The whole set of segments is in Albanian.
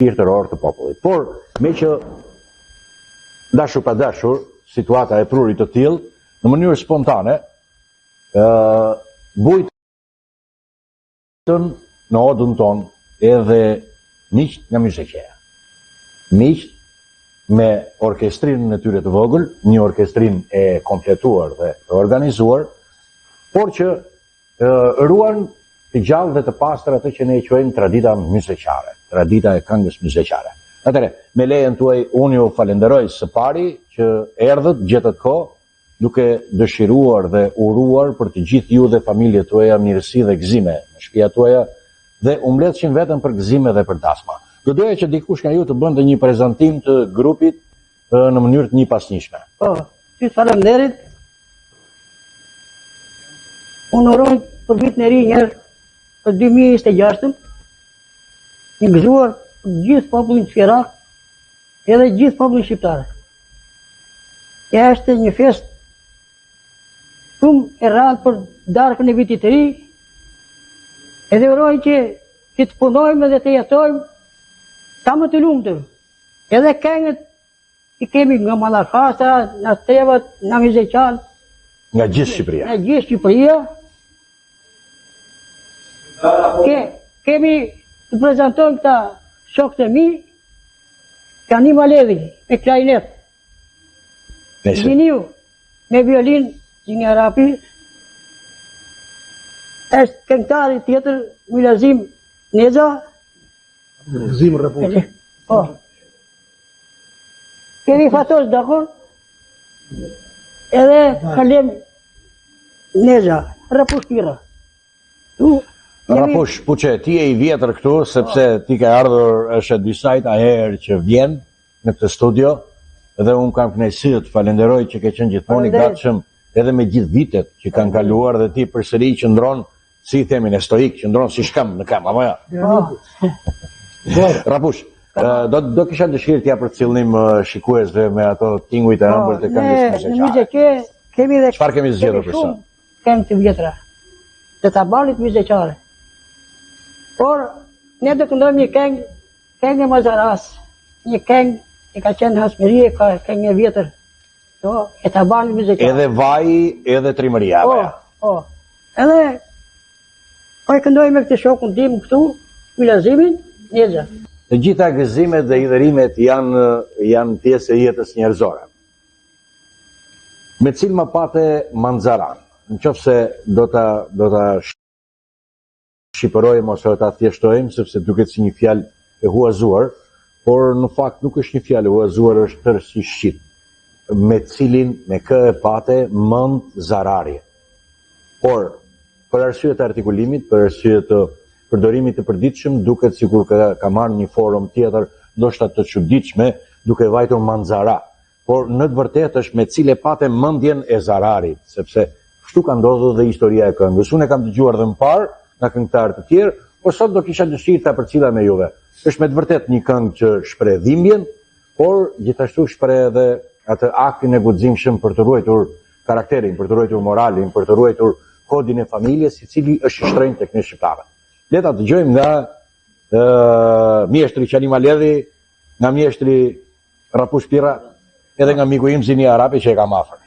shpirtëror të popullit. Por, me që dashur pa dashur, situata e prurit të tillë, në mënyrë spontane, bujtën në odën tonë edhe miqt nga Myzeqeja. Miqt me orkestrinë e tyre të vogël, një orkestrinë e kompletuar dhe të organizuar, por që ruan të gjallë dhe të pastër atë që ne e quajmë tradita myzeqare, tradita e këngës myzeqare. Atëre, me lejen tuaj, unë ju falenderoj së pari që erdhët gjetët kohë, duke dëshiruar dhe uruar për të gjithë ju dhe familjet tuaja mirësi dhe gëzime në shtëpia tuaja dhe u mbledhshin vetëm për gëzime dhe për dasma. Do doja që dikush nga ju të bënte një prezantim të grupit në mënyrë të njëpasnjëshme. Po, ju faleminderit. Unë uroj për vitin e ri njerë për 2026, një gëzuar për gjithë popullin Firak edhe gjithë popullin shqiptare. Ja është një fest shumë e rrallë për darkën e vitit të ri, edhe uroj që të punojmë dhe të jetojmë sa më të lumtur. Edhe këngët i kemi nga Mallakastra, nga Trevat, nga Myzeqan, nga gjithë Shqipëria. Nga gjithë Shqipëria. Kemi të prezentojmë këta shokët e mi, Kani Maledhi me klarinet, Gjiniu me violin, Gjini Arapi, është këngëtari tjetër Milazim Neza, Zim Rapush. Po. Kemi Fatos Dakon, edhe Kalem Neza, Rapush Pira. Rapush, puqe, ti e i vjetër këtu, sepse ti ka ardhur është disajta herë që vjen në këtë studio, dhe unë kam kënaqësi të falenderoj që ke qenë gjithmonë i gatshëm edhe me gjithë vitet që kanë kaluar dhe ti përsëri qëndron, si i themi në stoik, qëndron si shkëm në kam, apo ja? Rapush, do kisha dëshirë t'ja për cilënim shikuesve me ato tingujt e ëmbël të këngës myzeqare. Kemi dhe çfarë kemi zgjedhur për sot? Këngë të vjetra, të tabalit myzeqare. Por, ne do këndojmë një këngë e Mazaras, një këngë e ka qenë Hasmërie, ka këngë e vjetër, e tabalit myzeqare. Edhe vaji, edhe trimëria. Po, edhe, po e këndojmë me këtë shokun tim këtu, Milazimin, Neza. Të gjitha gëzimet dhe idhërimet janë pjesë e jetës njerëzore. Me cilë më pate Manzaran, në qofë se do ta shqipërojmë ose do ta thjeshtojmë, sepse duket si një fjalë e huazuar, por në fakt nuk është një fjalë e huazuar, është tërë si shqip, me cilin, me kë e pate, Mand Zarari. Por, për arsye të artikulimit, për arsye të përdorimit të përditshëm, duket sikur ka marrë një forum tjetër, ndoshta të çuditshme, duke vajtur Manzara. Por në të vërtetë është me cilë pate mendjen e Zararit, sepse kështu ka ndodhur dhe historia e këngës. Unë e kam dëgjuar dhe më parë nga këngëtarë të tjerë, por sot do kisha dëshirë ta përcjella me juve. Është me të vërtetë një këngë që shpreh dhimbjen, por gjithashtu shpreh edhe atë aktin e guximshëm për të ruajtur karakterin, për të ruajtur moralin, për të ruajtur kodin e familjes, i cili është i shtrenjtë tek ne shqiptarët. Le ta dëgjojmë nga mjeshtri Qani Maledhi, nga mjeshtri Rapush Pira, edhe nga miku im Gjini Arapi që e kam afër.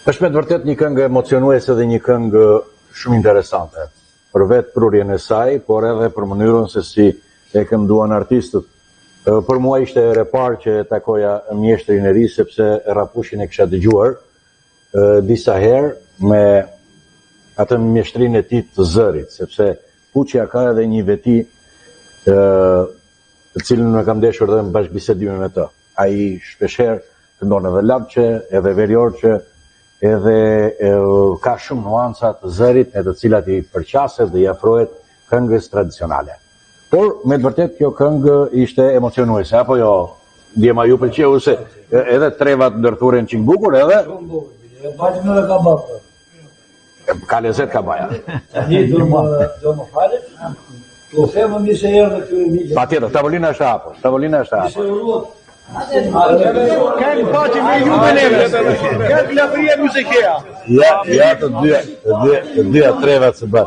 Është me të vërtet një këngë emocionuese dhe një këngë shumë interesante. Për vetë prurjen e saj, por edhe për mënyrën se si e kënduan artistët. Për mua ishte ere parë që takoja mjeshtrin e ri, sepse Rapushin e kisha dëgjuar disa herë me atë mjeshtrin e tij të zërit, sepse Puçja ka edhe një veti të cilën më kam deshur dhe në bashkëbisedime me të. Ai shpeshherë këndon edhe lapçe, edhe veriorçe, edhe ka shumë nuanca të zërit e të cilat i përqaset dhe i afrohet këngës tradicionale. Por, me të vërtet, kjo këngë ishte emocionuese, apo jo? Djema ju pëlqeu se edhe trevat ndërthuren qik bukur, edhe? Bajmë në kababë. Ka lezet kabaja. Një do më falet, po themë mi se erë dhe këtyre një. Pa tjetër, tavolina është hapur, tavolina është hapur. Se urot. Këngë pati me ju me neve. Këngë lavria muzikea. Ja të dyja trevat së bashku.